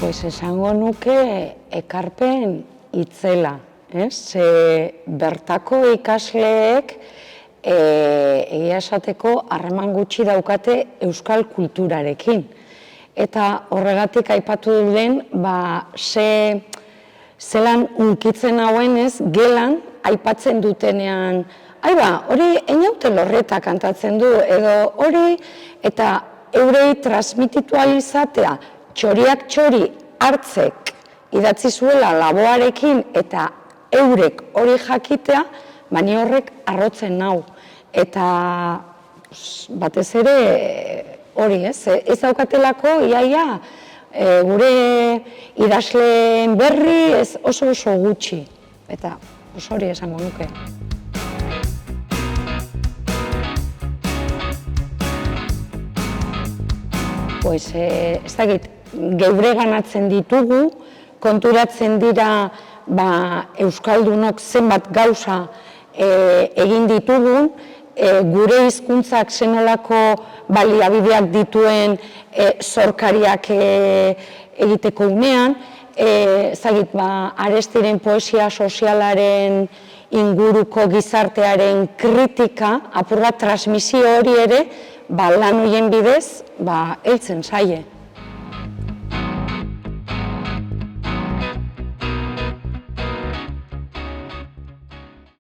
Pues esango nuke ekarpen itzela, ze bertako ikasleek egia esateko harreman gutxi daukate euskal kulturarekin. Eta horregatik aipatu den, zelan unkitzen hauen gelan aipatzen dutenean, hori einaute Lorrieta kantatzen du, edo hori, eta eurei transmititu izatea, txoriak txori hartzek idatzi zuela laboarekin eta eurek hori jakitea, bani horrek arrotzen nau. Eta batez ere hori ez daukatelako iaia gure idazleen berri oso gutxi. Eta hori esango nuke. Pues ez dakit, geure ganatzen ditugu, konturatzen dira euskaldunok zenbat gauza egin ditugun, gure hizkuntzak zenolako baliabideak dituen zorkariak egiteko unean, Arestiren poesia sozialaren inguruko gizartearen kritika, apur bat transmisio hori ere, lan horien bidez, heltzen zaie.